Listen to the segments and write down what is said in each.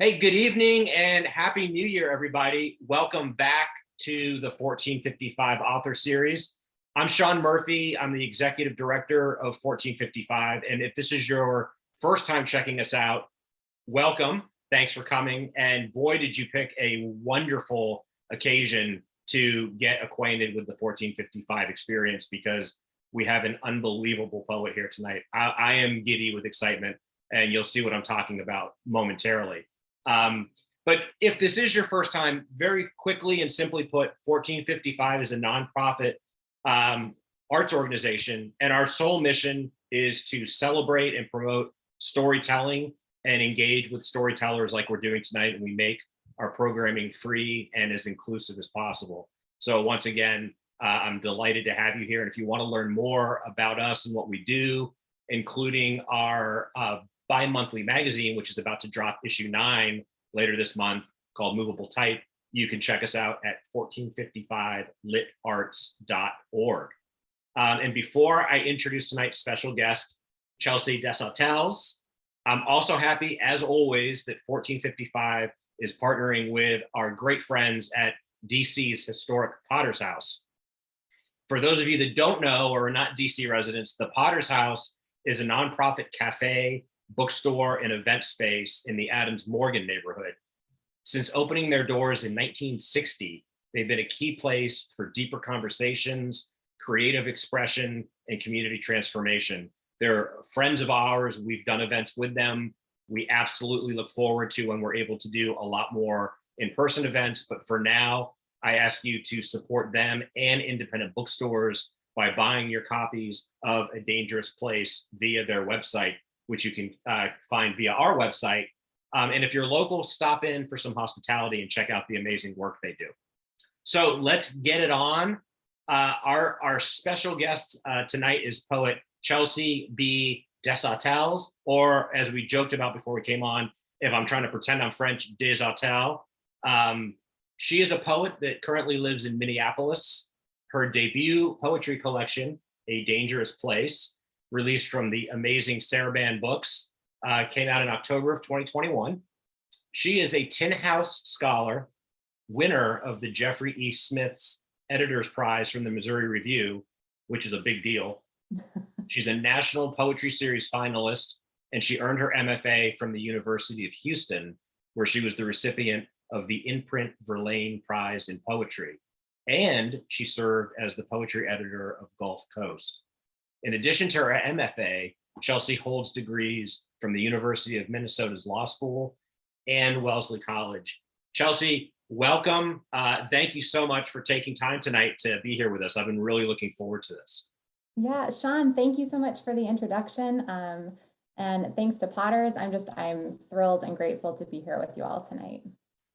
Hey, good evening and Happy New Year, everybody. Welcome back to the 1455 author series. I'm Sean Murphy. I'm the executive director of 1455. And if this is your first time checking us out, welcome. Thanks for coming. And boy, did you pick a wonderful occasion to get acquainted with the 1455 experience, because we have an unbelievable poet here tonight. I am giddy with excitement, and you'll see what I'm talking about momentarily. But if this is your first time, very quickly and simply put, 1455 is a nonprofit arts organization, and our sole mission is to celebrate and promote storytelling and engage with storytellers like we're doing tonight. And we make our programming free and as inclusive as possible. So once again, I'm delighted to have you here. And if you want to learn more about us and what we do, including our bi-monthly magazine, which is about to drop issue 9 later this month, called Movable Type, you can check us out at 1455litarts.org. And before I introduce tonight's special guest, Chelsea DesAutels, I'm also happy, as always, that 1455 is partnering with our great friends at DC's historic Potter's House. For those of you that don't know or are not DC residents, the Potter's House is a nonprofit cafe, bookstore, and event space in the Adams Morgan neighborhood. Since opening their doors in 1960, they've been a key place for deeper conversations, creative expression, and community transformation. They're friends of ours. We've done events with them. We absolutely look forward to when we're able to do a lot more in-person events. But for now, I ask you to support them and independent bookstores by buying your copies of A Dangerous Place via their website, which you can find via our website. And if you're local, stop in for some hospitality and check out the amazing work they do. So let's get it on. Our special guest tonight is poet Chelsea B. DesAutels, or as we joked about before we came on, if I'm trying to pretend I'm French, DesAutels. She is a poet that currently lives in Minneapolis. Her debut poetry collection, A Dangerous Place, released from the amazing Saraban Books, came out in October of 2021. She is a Tin House Scholar, winner of the Jeffrey E. Smith's Editor's Prize from the Missouri Review, which is a big deal. She's a National Poetry Series finalist, and she earned her MFA from the University of Houston, where she was the recipient of the Imprint Verlaine Prize in Poetry. And she served as the poetry editor of Gulf Coast. In addition to her MFA, Chelsea holds degrees from the University of Minnesota's Law School and Wellesley College. Chelsea, welcome. Thank you so much for taking time tonight to be here with us. I've been really looking forward to this. Yeah, Sean, thank you so much for the introduction. And thanks to Potters, I'm thrilled and grateful to be here with you all tonight.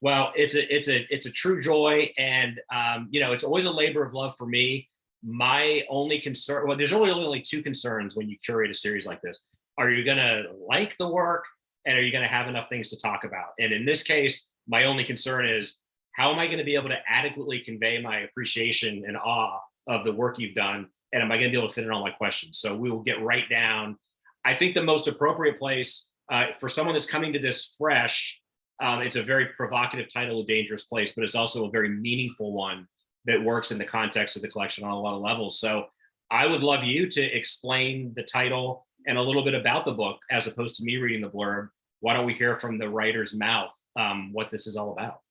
Well, it's a true joy, and it's always a labor of love for me. My only concern, well, there's really only two concerns when you curate a series like this. Are you going to like the work, and are you going to have enough things to talk about? And in this case, my only concern is, how am I going to be able to adequately convey my appreciation and awe of the work you've done? And am I going to be able to fit in all my questions? So we will get right down. I think the most appropriate place for someone that's coming to this fresh, it's a very provocative title, A Dangerous Place, but it's also a very meaningful one that works in the context of the collection on a lot of levels. So I would love you to explain the title and a little bit about the book, as opposed to me reading the blurb. Why don't we hear from the writer's mouth what this is all about?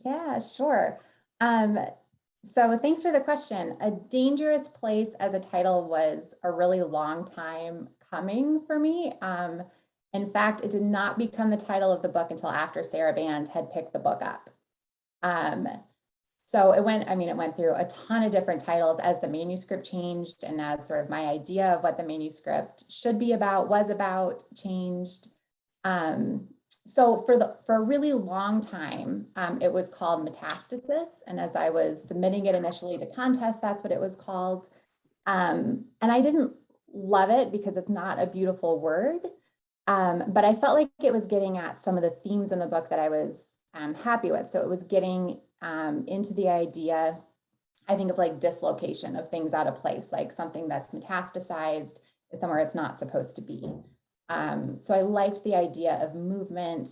Yeah, sure. So thanks for the question. A Dangerous Place as a title was a really long time coming for me. In fact, it did not become the title of the book until after Saraban had picked the book up. So it went through a ton of different titles as the manuscript changed, and as sort of my idea of what the manuscript should be about, was about, changed. So for a really long time, it was called Metastasis. And as I was submitting it initially to contests, that's what it was called. And I didn't love it because it's not a beautiful word. But I felt like it was getting at some of the themes in the book that I was happy with. So it was getting into the idea, I think, of like dislocation of things out of place, like something that's metastasized is somewhere it's not supposed to be. So I liked the idea of movement,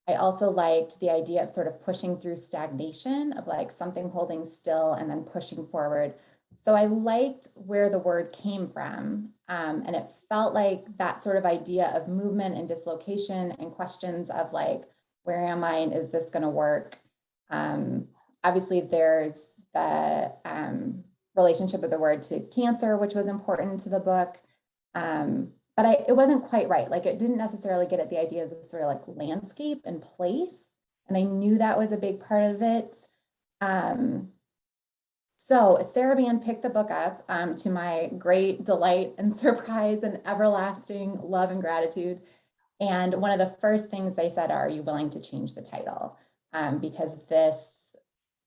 I also liked the idea of sort of pushing through stagnation, of like something holding still and then pushing forward. So I liked where the word came from. And it felt like that sort of idea of movement and dislocation and questions of like, where am I and is this going to work? Obviously, there's the relationship of the word to cancer, which was important to the book. But it wasn't quite right. Like it didn't necessarily get at the ideas of sort of like landscape and place. And I knew that was a big part of it. So Sarah Ban picked the book up to my great delight and surprise and everlasting love and gratitude. And one of the first things they said, are you willing to change the title? Because this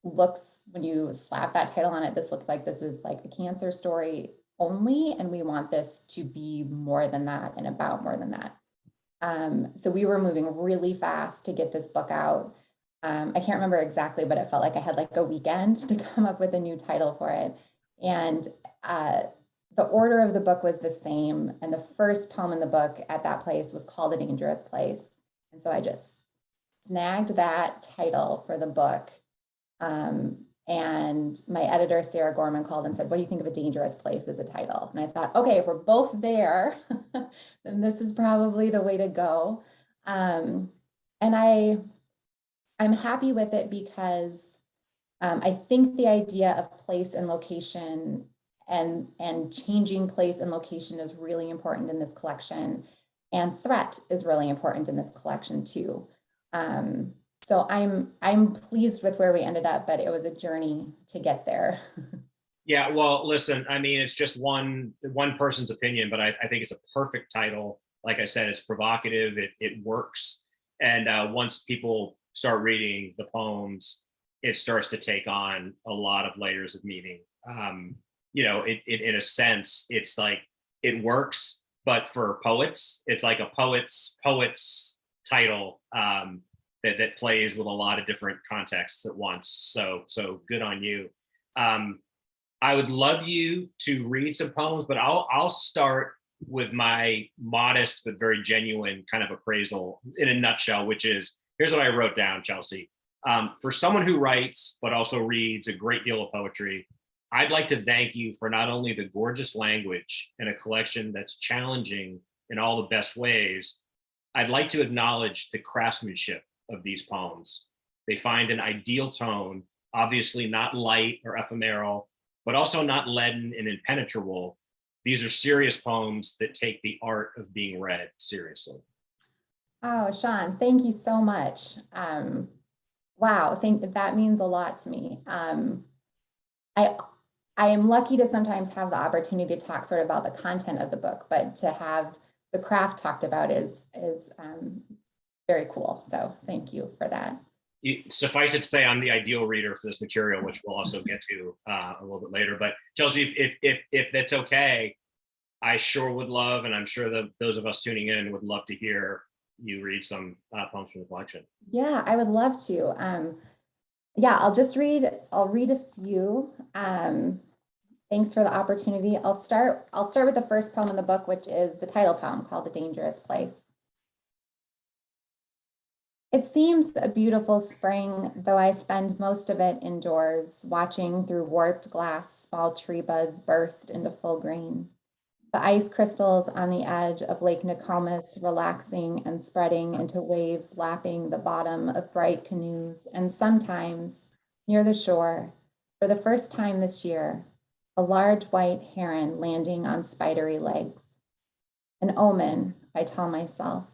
looks, when you slap that title on it, this looks like this is like a cancer story only, and we want this to be more than that and about more than that. So we were moving really fast to get this book out. I can't remember exactly, but it felt like I had like a weekend to come up with a new title for it. And the order of the book was the same. And the first poem in the book at that place was called A Dangerous Place. And so I just snagged that title for the book. And my editor, Sarah Gorman, called and said, what do you think of A Dangerous Place as a title? And I thought, okay, if we're both there, then this is probably the way to go. And I'm happy with it because I think the idea of place and location and changing place and location is really important in this collection. And threat is really important in this collection too. So I'm pleased with where we ended up, but it was a journey to get there. Yeah, well, listen, I mean, it's just one person's opinion, but I think it's a perfect title. Like I said, it's provocative, it works. And once people start reading the poems, it starts to take on a lot of layers of meaning. It in a sense, it's like it works, but for poets, it's like a poet's title that plays with a lot of different contexts at once. So good on you. I would love you to read some poems, but I'll start with my modest but very genuine kind of appraisal in a nutshell, which is, here's what I wrote down, Chelsea. For someone who writes but also reads a great deal of poetry, I'd like to thank you for not only the gorgeous language and a collection that's challenging in all the best ways. I'd like to acknowledge the craftsmanship of these poems. They find an ideal tone, obviously not light or ephemeral, but also not leaden and impenetrable. These are serious poems that take the art of being read seriously. Oh, Sean, thank you so much. Wow, that means a lot to me. I am lucky to sometimes have the opportunity to talk sort of about the content of the book, but to have the craft talked about is very cool. So thank you for that. Suffice it to say, I'm the ideal reader for this material, which we'll also get to a little bit later. But Chelsea, if that's okay, I sure would love, and I'm sure that those of us tuning in would love to hear you read some poems from the collection. Yeah, I would love to. Yeah, I'll read a few. Thanks for the opportunity. I'll start with the first poem in the book, which is the title poem called A Dangerous Place. It seems a beautiful spring, though I spend most of it indoors, watching through warped glass small tree buds burst into full green. The ice crystals on the edge of Lake Nokomis relaxing and spreading into waves lapping the bottom of bright canoes, and sometimes, near the shore, for the first time this year, a large white heron landing on spidery legs. An omen, I tell myself.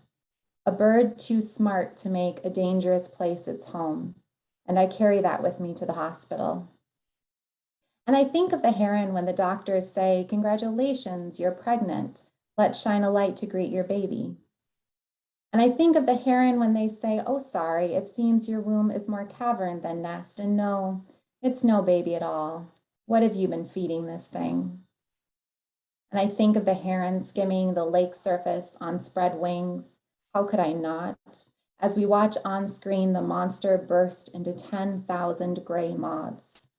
A bird too smart to make a dangerous place its home, and I carry that with me to the hospital. And I think of the heron when the doctors say, congratulations, you're pregnant. Let's shine a light to greet your baby. And I think of the heron when they say, oh, sorry, it seems your womb is more cavern than nest, and no, it's no baby at all. What have you been feeding this thing? And I think of the heron skimming the lake surface on spread wings. How could I not? As we watch on screen the monster burst into 10,000 gray moths.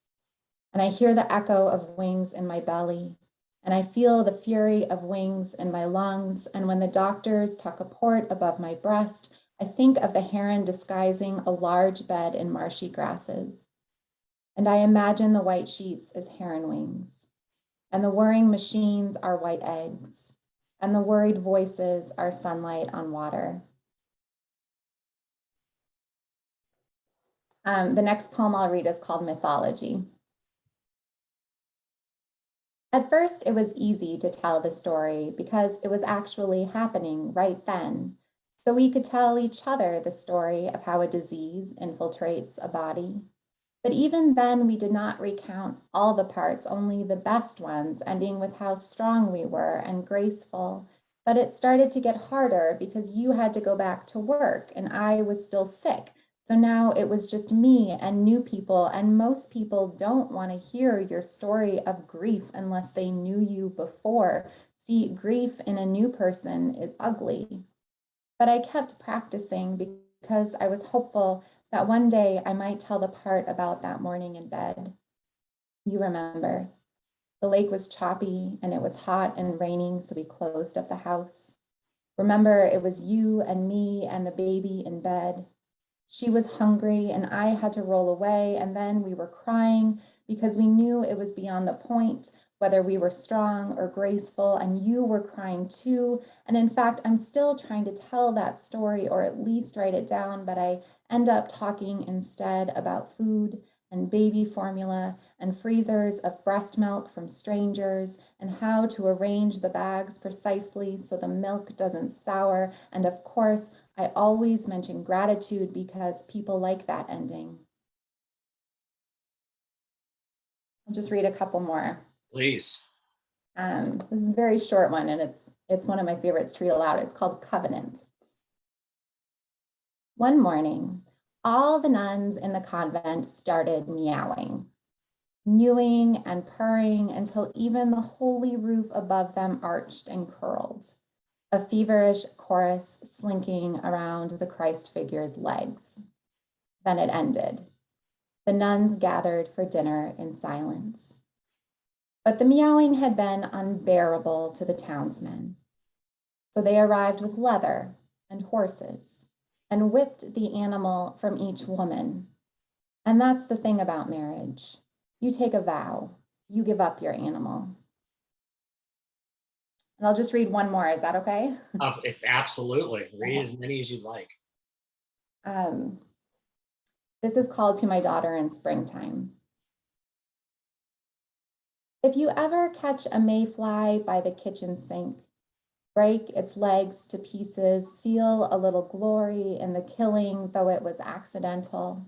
And I hear the echo of wings in my belly, and I feel the fury of wings in my lungs. And when the doctors tuck a port above my breast, I think of the heron disguising a large bed in marshy grasses. And I imagine the white sheets as heron wings. And the whirring machines are white eggs. And the worried voices are sunlight on water. The next poem I'll read is called Mythology. At first, it was easy to tell the story because it was actually happening right then. So we could tell each other the story of how a disease infiltrates a body. But even then, we did not recount all the parts, only the best ones, ending with how strong we were and graceful. But it started to get harder because you had to go back to work and I was still sick. So now it was just me and new people, and most people don't want to hear your story of grief unless they knew you before. See, grief in a new person is ugly. But I kept practicing because I was hopeful that one day I might tell the part about that morning in bed. You remember, the lake was choppy and it was hot and raining, so we closed up the house. Remember, it was you and me and the baby in bed. She was hungry and I had to roll away, and then we were crying because we knew it was beyond the point, whether we were strong or graceful, and you were crying too. And in fact, I'm still trying to tell that story, or at least write it down, but I end up talking instead about food and baby formula and freezers of breast milk from strangers and how to arrange the bags precisely so the milk doesn't sour. And of course, I always mention gratitude because people like that ending. I'll just read a couple more. Please. This is a very short one, and it's one of my favorites to read aloud. It's called Covenant. One morning, all the nuns in the convent started meowing, mewing and purring until even the holy roof above them arched and curled, a feverish chorus slinking around the Christ figure's legs. Then it ended. The nuns gathered for dinner in silence. But the meowing had been unbearable to the townsmen. So they arrived with leather and horses and whipped the animal from each woman. And that's the thing about marriage. You take a vow, you give up your animal. And I'll just read one more, is that okay? Absolutely. Read as many as you'd like. This is called To My Daughter in Springtime. If you ever catch a mayfly by the kitchen sink, break its legs to pieces, feel a little glory in the killing, though it was accidental.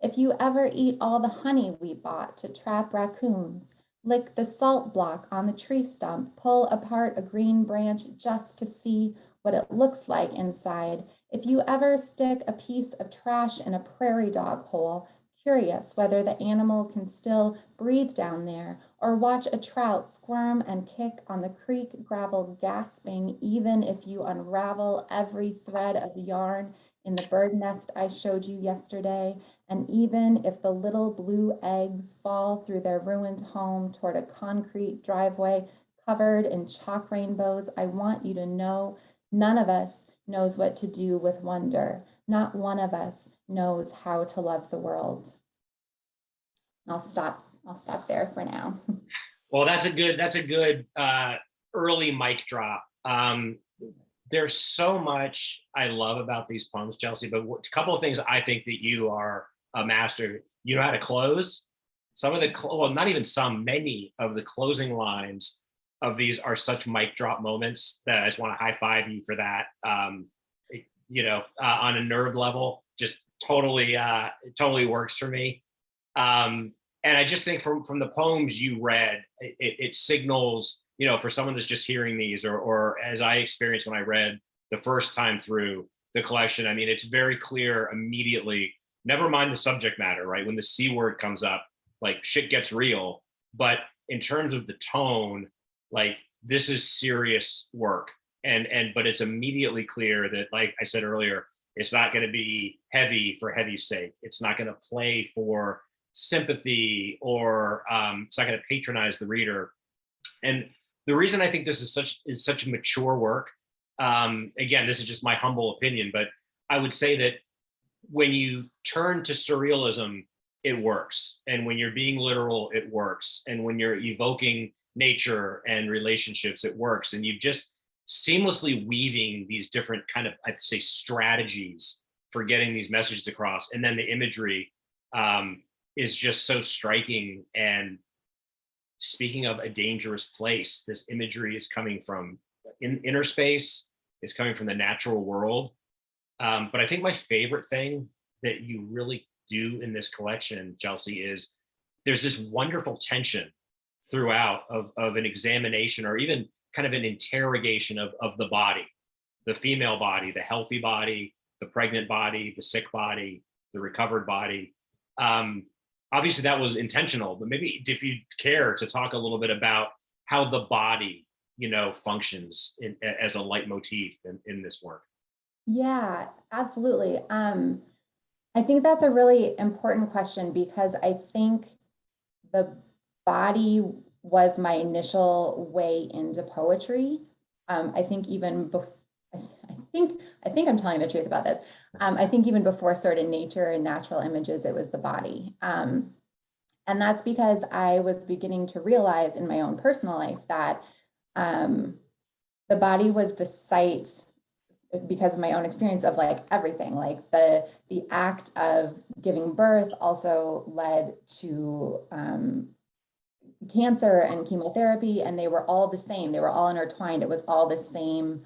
If you ever eat all the honey we bought to trap raccoons, lick the salt block on the tree stump, pull apart a green branch just to see what it looks like inside. If you ever stick a piece of trash in a prairie dog hole, curious whether the animal can still breathe down there, or watch a trout squirm and kick on the creek gravel gasping, even if you unravel every thread of yarn in the bird nest I showed you yesterday, and even if the little blue eggs fall through their ruined home toward a concrete driveway covered in chalk rainbows, I want you to know none of us knows what to do with wonder. Not one of us knows how to love the world. I'll stop there for now. Well, that's a good early mic drop. There's so much I love about these poems, Chelsea, but a couple of things I think that you are a master. You know how to close. Some of the, well, not even some, many of the closing lines of these are such mic drop moments that I just want to high five you for that. On a nerd level, just totally works for me. And I just think from the poems you read, it signals, for someone that's just hearing these, or as I experienced when I read the first time through the collection, I mean, it's very clear immediately, never mind the subject matter, right? When the C word comes up, like shit gets real. But in terms of the tone, like this is serious work. But it's immediately clear that, like I said earlier, it's not going to be heavy for heavy's sake. It's not going to play for sympathy, or it's not going to patronize the reader. And the reason I think this is such mature work, again, this is just my humble opinion, but I would say that when you turn to surrealism, it works. And when you're being literal, it works. And when you're evoking nature and relationships, it works. And you just seamlessly weaving these different kind of, I'd say, strategies for getting these messages across. And then the imagery is just so striking. And speaking of a dangerous place, this imagery is coming from inner space, is coming from the natural world. But I think my favorite thing that you really do in this collection, Chelsea, is there's this wonderful tension throughout of an examination or even kind of an interrogation of the body, the female body, the healthy body, the pregnant body, the sick body, the recovered body. Obviously that was intentional, but maybe if you care to talk a little bit about how the body, functions as a leitmotif in this work. Yeah, absolutely. I think that's a really important question because I think the body was my initial way into poetry. I think even before, I think I'm telling the truth about this. I think even before sort of nature and natural images, it was the body. And that's because I was beginning to realize in my own personal life that the body was the site, because of my own experience, of like everything, like the act of giving birth also led to cancer and chemotherapy, and they were all the same. They were all intertwined. It was all the same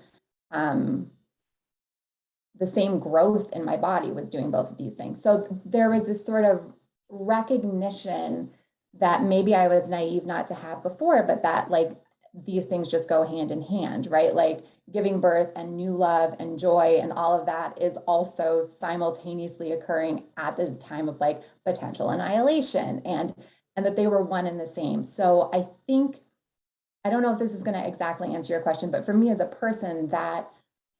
growth in my body was doing both of these things. So there was this sort of recognition that maybe I was naive not to have before, but that like these things just go hand in hand, right? Like giving birth and new love and joy and all of that is also simultaneously occurring at the time of like potential annihilation, and that they were one and the same. So I think, I don't know if this is going to exactly answer your question, but for me as a person, that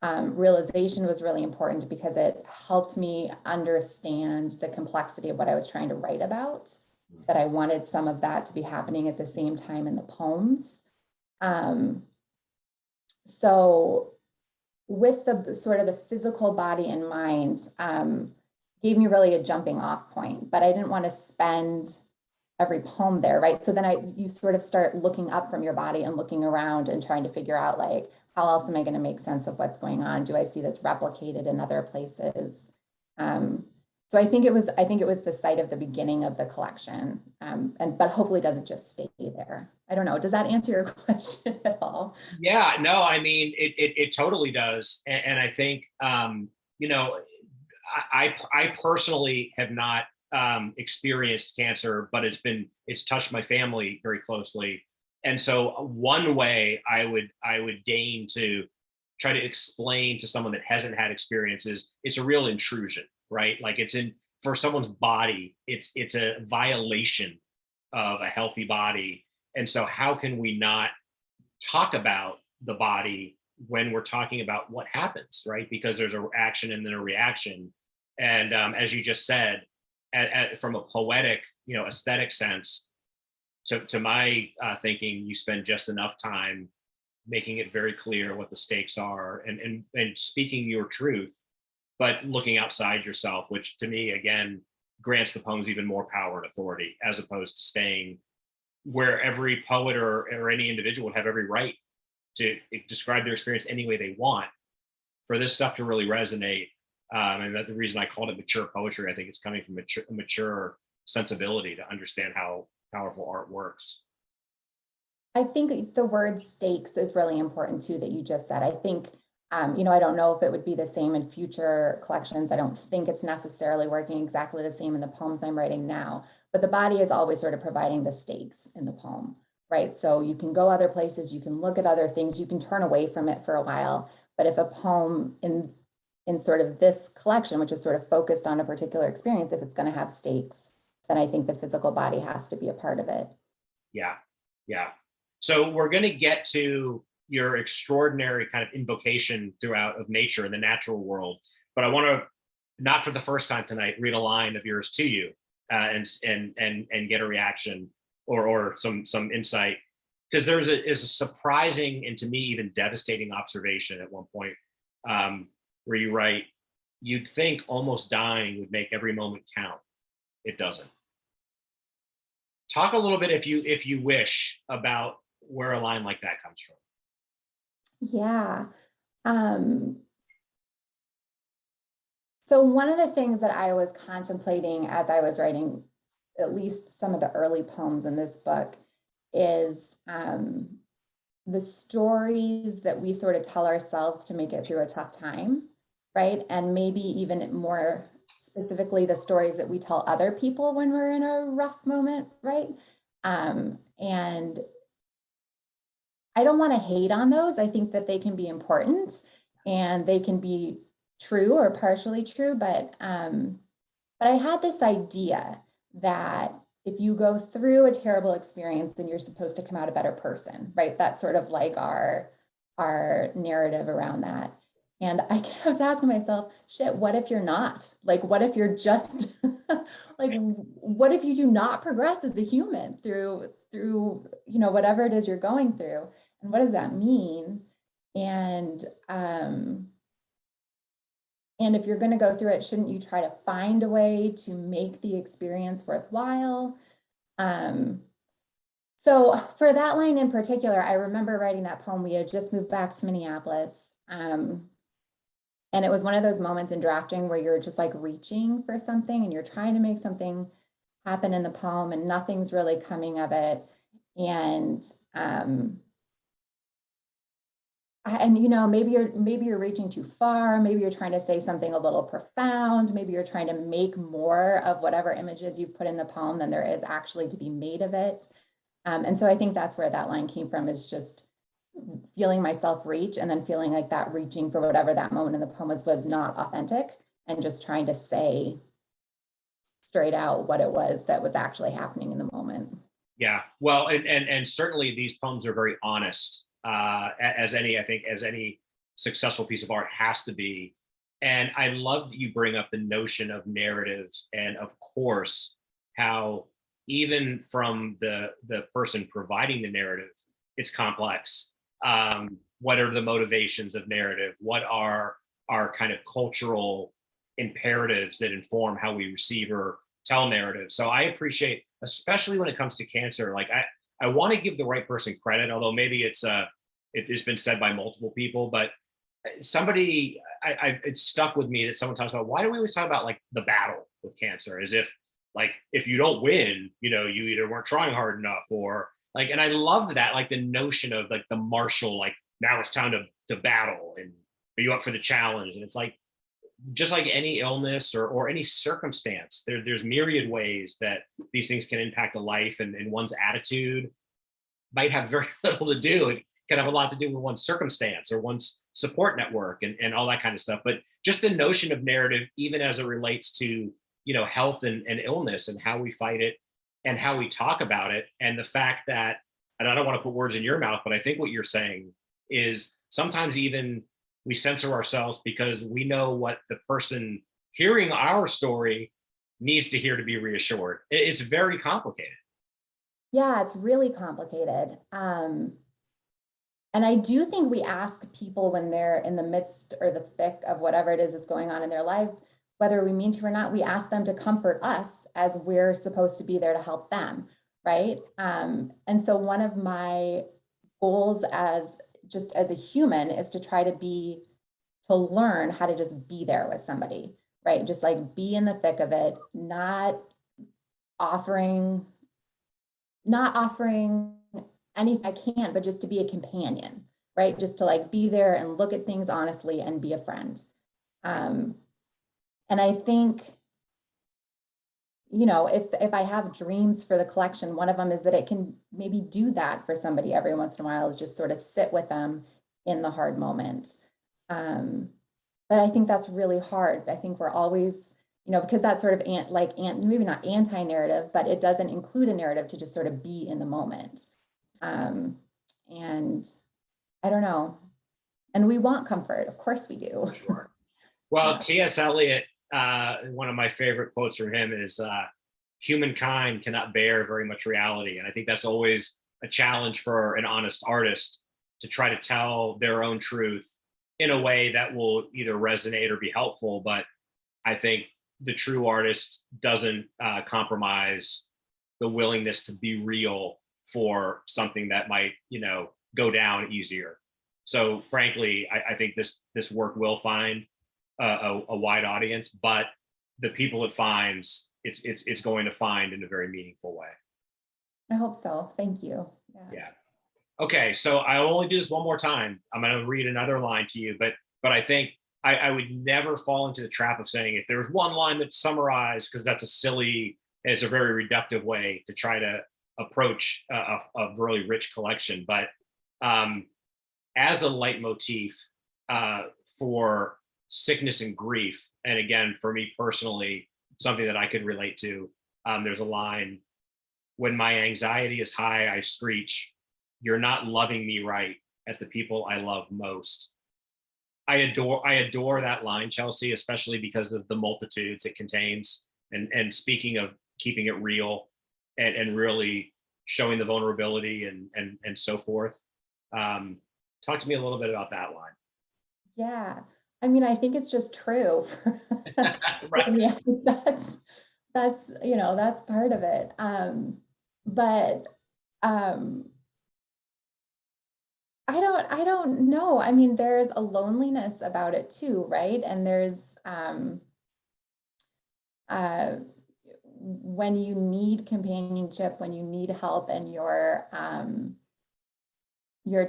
realization was really important because it helped me understand the complexity of what I was trying to write about, that I wanted some of that to be happening at the same time in the poems. So with the sort of the physical body in mind, gave me really a jumping off point, but I didn't want to spend every poem there, right? So then you sort of start looking up from your body and looking around and trying to figure out like, how else am I going to make sense of what's going on? Do I see this replicated in other places? So I think it was the site of the beginning of the collection, but hopefully doesn't just stay there. I don't know. Does that answer your question at all? Yeah, no, I mean, it totally does. And I think, I personally have not experienced cancer, but it's touched my family very closely. And so one way I would deign to try to explain to someone that hasn't had experiences, it's a real intrusion, right? Like for someone's body, it's a violation of a healthy body. And so how can we not talk about the body when we're talking about what happens, right? Because there's a action and then a reaction. And as you just said, from a poetic, aesthetic sense, to my thinking, you spend just enough time making it very clear what the stakes are and speaking your truth, but looking outside yourself, which to me, again, grants the poems even more power and authority, as opposed to staying where every poet or any individual would have every right to describe their experience any way they want. For this stuff to really resonate, and that's the reason I called it mature poetry. I think it's coming from a mature sensibility to understand how powerful art works. I think the word stakes is really important too, that you just said. I think, I don't know if it would be the same in future collections. I don't think it's necessarily working exactly the same in the poems I'm writing now, but the body is always sort of providing the stakes in the poem, right? So you can go other places, you can look at other things, you can turn away from it for a while. But if a poem in sort of this collection, which is sort of focused on a particular experience, if it's going to have stakes, then I think the physical body has to be a part of it. Yeah. So we're going to get to your extraordinary kind of invocation throughout of nature and the natural world, but I want to, not for the first time tonight, read a line of yours to you and get a reaction or some insight, because there's a surprising and to me even devastating observation at one point, where you write, you'd think almost dying would make every moment count. It doesn't. Talk a little bit, if you wish, about where a line like that comes from. Yeah. Um, so one of the things that I was contemplating as I was writing at least some of the early poems in this book is the stories that we sort of tell ourselves to make it through a tough time, right? And maybe even more specifically, the stories that we tell other people when we're in a rough moment, right? And I don't want to hate on those. I think that they can be important and they can be true or partially true, but I had this idea that if you go through a terrible experience, then you're supposed to come out a better person, right? That's sort of like our narrative around that. And I kept asking myself, shit, what if you're not? Like, what if you're just like, what if you do not progress as a human through, whatever it is you're going through? And what does that mean? And if you're going to go through it, shouldn't you try to find a way to make the experience worthwhile? So for that line in particular, I remember writing that poem. We had just moved back to Minneapolis. And it was one of those moments in drafting where you're just like reaching for something and you're trying to make something happen in the poem and nothing's really coming of it. And maybe you're reaching too far. Maybe you're trying to say something a little profound. Maybe you're trying to make more of whatever images you've put in the poem than there is actually to be made of it. And so I think that's where that line came from, is just feeling myself reach and then feeling like that reaching for whatever that moment in the poem was not authentic, and just trying to say straight out what it was that was actually happening in the moment. Yeah, well, and certainly these poems are very honest, as any successful piece of art has to be. And I love that you bring up the notion of narratives, and of course, how even from the person providing the narrative, it's complex. What are the motivations of narrative? What are our kind of cultural imperatives that inform how we receive or tell narrative? So I appreciate, especially when it comes to cancer, like I want to give the right person credit, although maybe it's been said by multiple people, but somebody, it stuck with me that someone talks about, why do we always talk about like the battle with cancer, as if like if you don't win, you either weren't trying hard enough, or like, and I love that, like the notion of like the martial, like now it's time to battle, and are you up for the challenge? And it's like, just like any illness or any circumstance, there's myriad ways that these things can impact a life, and one's attitude might have very little to do. It can have a lot to do with one's circumstance or one's support network and all that kind of stuff. But just the notion of narrative, even as it relates to, health and illness, and how we fight it and how we talk about it. And the fact that, and I don't want to put words in your mouth, but I think what you're saying is sometimes even we censor ourselves because we know what the person hearing our story needs to hear to be reassured. It's very complicated. Yeah, it's really complicated. And I do think we ask people when they're in the midst or the thick of whatever it is that's going on in their life, whether we mean to or not, we ask them to comfort us as we're supposed to be there to help them, right? And so one of my goals as a human is to try to learn how to just be there with somebody, right? Just like be in the thick of it, not offering anything I can, but just to be a companion, right? Just to like be there and look at things honestly and be a friend. And I think, if I have dreams for the collection, one of them is that it can maybe do that for somebody every once in a while, is just sort of sit with them in the hard moment. But I think that's really hard. I think we're always, because that's sort of maybe not anti-narrative, but it doesn't include a narrative to just sort of be in the moment. And I don't know. And we want comfort. Of course we do. Sure. Well, T.S. Eliot, one of my favorite quotes from him is, humankind cannot bear very much reality. And I think that's always a challenge for an honest artist, to try to tell their own truth in a way that will either resonate or be helpful. But I think the true artist doesn't compromise the willingness to be real for something that might, go down easier. So frankly, I think this work will find a wide audience, but the people it finds, it's going to find in a very meaningful way. I hope so. Thank you. Yeah. Okay, so I'll only do this one more time. I'm going to read another line to you, but I think I would never fall into the trap of saying if there's one line that's summarized, because that's it's a very reductive way to try to approach a really rich collection. But as a leitmotif for sickness and grief, and again, for me personally, something that I could relate to, there's a line, when my anxiety is high, I screech, you're not loving me right at the people I love most. I adore that line, Chelsea, especially because of the multitudes it contains. And speaking of keeping it real and really showing the vulnerability and so forth. Talk to me a little bit about that line. Yeah. I mean, I think it's just true. Right. Yeah, that's part of it. But I don't know. I mean, there's a loneliness about it too, right? And there's when you need companionship, when you need help, and your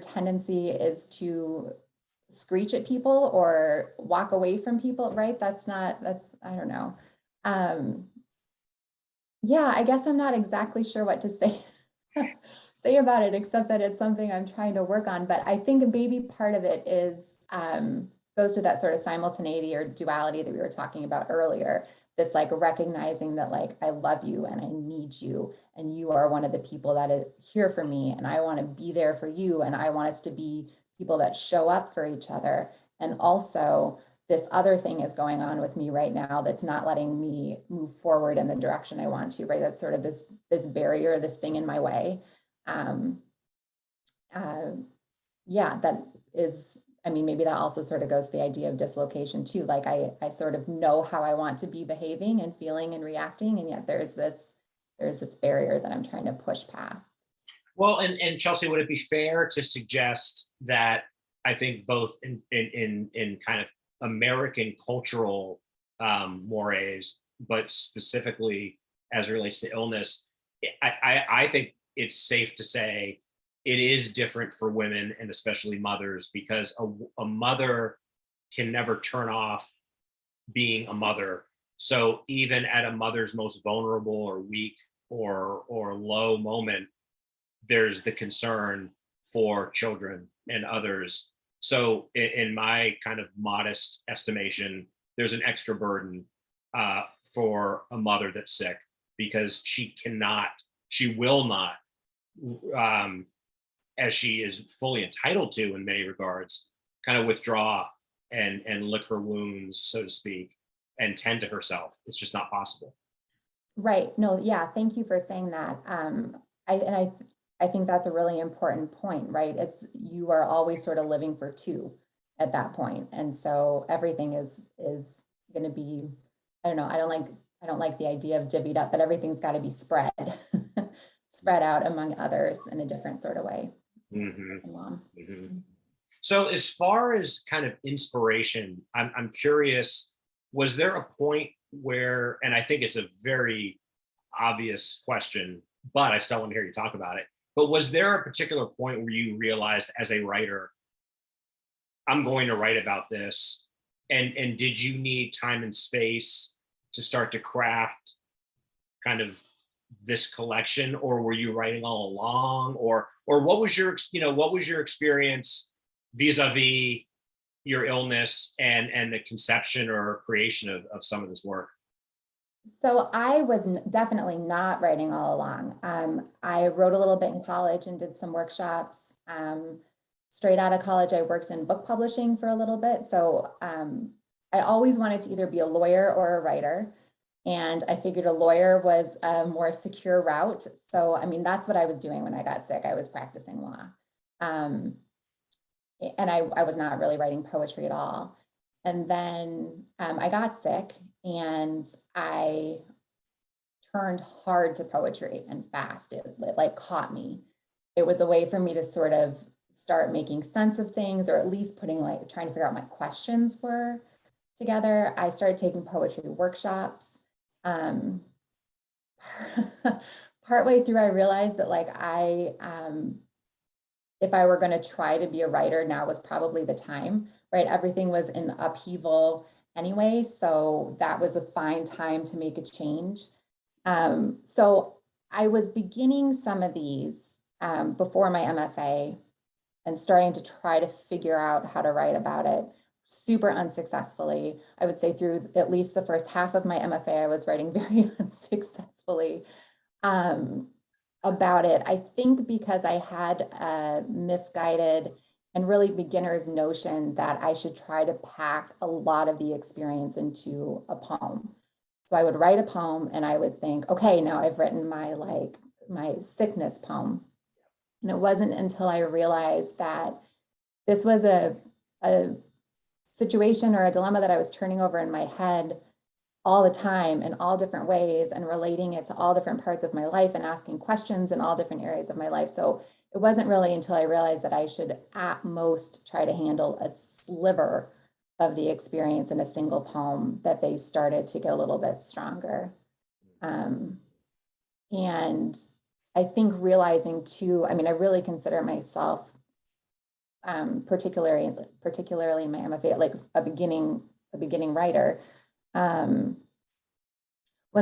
tendency is to screech at people or walk away from people, right? That's I don't know. Yeah, I guess I'm not exactly sure what to say say about it, except that it's something I'm trying to work on. But I think maybe part of it is goes to that sort of simultaneity or duality that we were talking about earlier. This like recognizing that like I love you and I need you, and you are one of the people that is here for me, and I want to be there for you, and I want us to be people that show up for each other. And also, this other thing is going on with me right now that's not letting me move forward in the direction I want to, right? That's sort of this barrier, this thing in my way. Yeah, that is, I mean, maybe that also sort of goes to the idea of dislocation too. Like I sort of know how I want to be behaving and feeling and reacting, and yet there's this barrier that I'm trying to push past. Well, and Chelsea, would it be fair to suggest that I think both in kind of American cultural mores, but specifically as it relates to illness, I think it's safe to say it is different for women and especially mothers, because a mother can never turn off being a mother. So even at a mother's most vulnerable or weak or low moment, there's the concern for children and others. So in my kind of modest estimation, there's an extra burden for a mother that's sick, because she will not, as she is fully entitled to in many regards, kind of withdraw and lick her wounds, so to speak, and tend to herself. It's just not possible. Right. No, yeah, thank you for saying that. I think that's a really important point, right? It's, you are always sort of living for two at that point. And so everything is going to be, I don't know, I don't like the idea of divvied up, but everything's got to be spread spread out among others in a different sort of way. Mm-hmm. So as far as kind of inspiration, I'm curious, was there a point where, and I think it's a very obvious question, but I still want to hear you talk about it. But was there a particular point where you realized as a writer, I'm going to write about this? And did you need time and space to start to craft kind of this collection, or were you writing all along, or what was your experience vis-a-vis your illness and the conception or creation of some of this work? So I was definitely not writing all along. I wrote a little bit in college and did some workshops. Straight out of college, I worked in book publishing for a little bit. So I always wanted to either be a lawyer or a writer. And I figured a lawyer was a more secure route. So, I mean, that's what I was doing when I got sick. I was practicing law. and I was not really writing poetry at all. And then I got sick and I turned hard to poetry and fast. It like caught me. It was a way for me to sort of start making sense of things, or at least putting like trying to figure out what my questions were together. I started taking poetry workshops. Partway through, I realized that like if I were going to try to be a writer, now was probably the time, right? Everything was in upheaval anyway, so that was a fine time to make a change. So I was beginning some of these before my MFA and starting to try to figure out how to write about it super unsuccessfully. I would say through at least the first half of my MFA, I was writing very unsuccessfully about it. I think because I had a misguided and really beginner's notion that I should try to pack a lot of the experience into a poem. So I would write a poem and I would think, okay, now I've written my sickness poem. And it wasn't until I realized that this was a situation or a dilemma that I was turning over in my head all the time in all different ways and relating it to all different parts of my life and asking questions in all different areas of my life. So it wasn't really until I realized that I should at most try to handle a sliver of the experience in a single poem that they started to get a little bit stronger. And I think realizing too, I mean, I really consider myself, particularly in my MFA, like a beginning writer. Once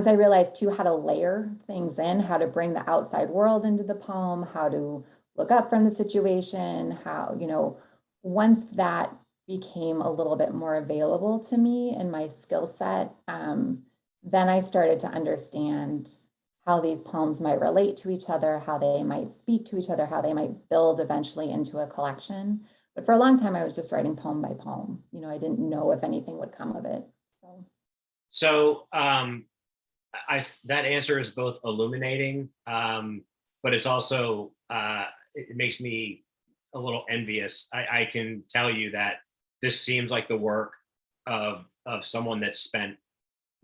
I realized too how to layer things in, how to bring the outside world into the poem, how to look up from the situation, how, you know, once that became a little bit more available to me and my skill set, then I started to understand how these poems might relate to each other, how they might speak to each other, how they might build eventually into a collection. But for a long time, I was just writing poem by poem. You know, I didn't know if anything would come of it. So that answer is both illuminating, but it's also it makes me a little envious. I can tell you that this seems like the work of someone that spent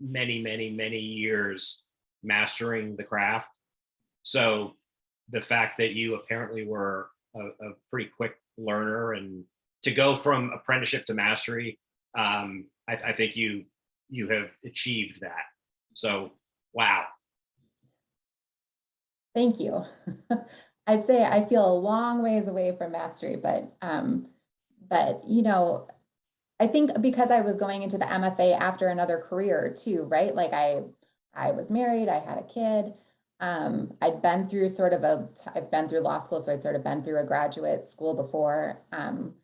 many years mastering the craft. So the fact that you apparently were a pretty quick learner, and to go from apprenticeship to mastery, I think you have achieved that. So wow. Thank you. I'd say I feel a long ways away from mastery, but you know, I think because I was going into the MFA after another career too, right? Like I was married, I had a kid. I'd been through I've been through law school, so I'd sort of been through a graduate school before. And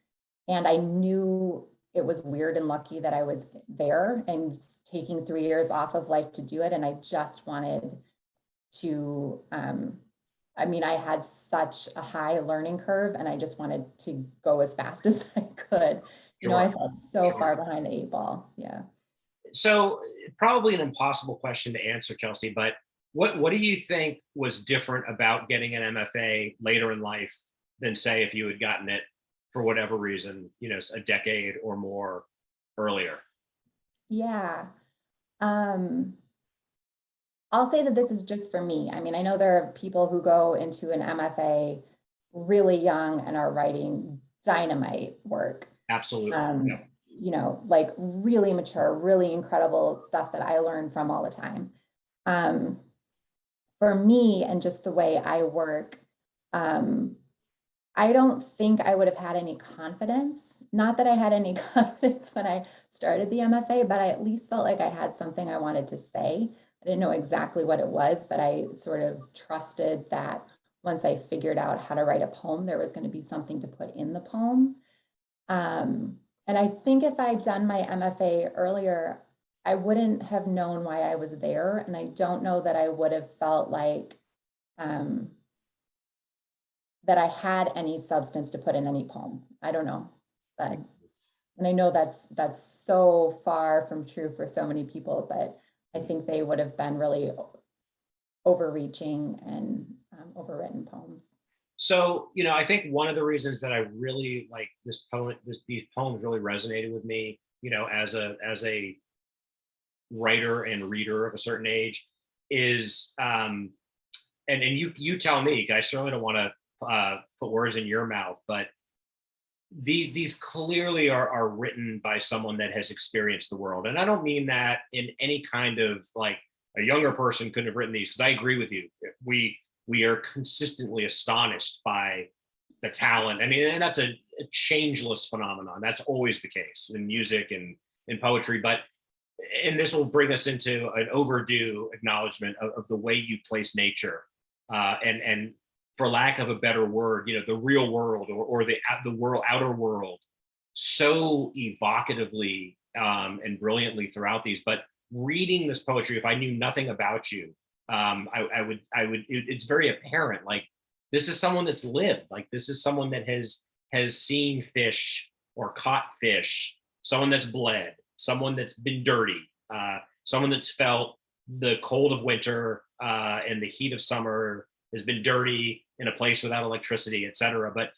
I knew it was weird and lucky that I was there and taking 3 years off of life to do it. And I just wanted to, I mean, I had such a high learning curve and I just wanted to go as fast as I could. You know, I felt so far behind the 8 ball. Yeah. So probably an impossible question to answer, Chelsea, but what do you think was different about getting an MFA later in life than, say, if you had gotten it for whatever reason, you know, a decade or more earlier? Yeah. I'll say that this is just for me. I mean, I know there are people who go into an MFA really young and are writing dynamite work. Absolutely. Yeah. You know, like really mature, really incredible stuff that I learn from all the time. For me and just the way I work, I don't think I would have had any confidence. Not that I had any confidence when I started the MFA, but I at least felt like I had something I wanted to say. I didn't know exactly what it was, but I sort of trusted that once I figured out how to write a poem, there was going to be something to put in the poem. And I think if I'd done my MFA earlier, I wouldn't have known why I was there. And I don't know that I would have felt like that I had any substance to put in any poem. I don't know. But, and I know that's so far from true for so many people, but I think they would have been really overreaching and overwritten poems. So, I think one of the reasons that I really like these poems really resonated with me, as a writer and reader of a certain age, is and you tell me, 'cause I certainly don't want to put words in your mouth, but these clearly are written by someone that has experienced the world, and I don't mean that in any kind of like a younger person couldn't have written these, because I agree with you. We are consistently astonished by the talent. I mean, and that's a changeless phenomenon. That's always the case in music and in poetry. But and this will bring us into an overdue acknowledgement of the way you place nature, and for lack of a better word, the real world, or the world, outer world, so evocatively and brilliantly throughout these. But reading this poetry, if I knew nothing about you, it's very apparent. Like, this is someone that's lived. Like, this is someone that has seen fish or caught fish. Someone that's bled. Someone that's been dirty. Someone that's felt the cold of winter and the heat of summer, has been dirty in a place without electricity, etc. But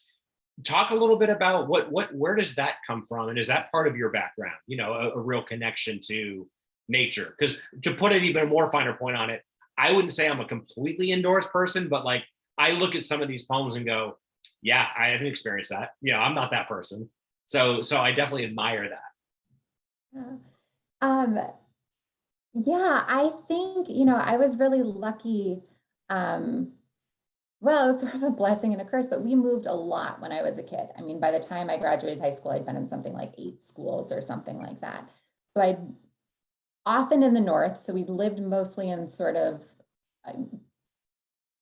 talk a little bit about where does that come from, and is that part of your background? A real connection to nature. Because to put it even a more finer point on it, I wouldn't say I'm a completely indoors person, but like, I look at some of these poems and go, yeah, I haven't experienced that. I'm not that person. So I definitely admire that. Yeah. Um, yeah, I think, I was really lucky. Well, it's sort of a blessing and a curse, but we moved a lot when I was a kid. I mean, by the time I graduated high school, I'd been in something like 8 schools or something like that. So I'd often in the north. So we lived mostly in sort of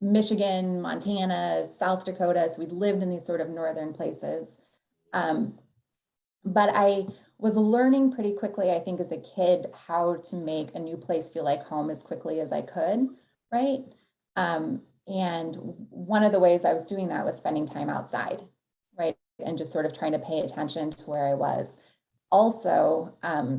Michigan, Montana, South Dakota. So we lived in these sort of northern places. But I was learning pretty quickly, I think, as a kid, how to make a new place feel like home as quickly as I could, right? And one of the ways I was doing that was spending time outside, right? And just sort of trying to pay attention to where I was. Also, I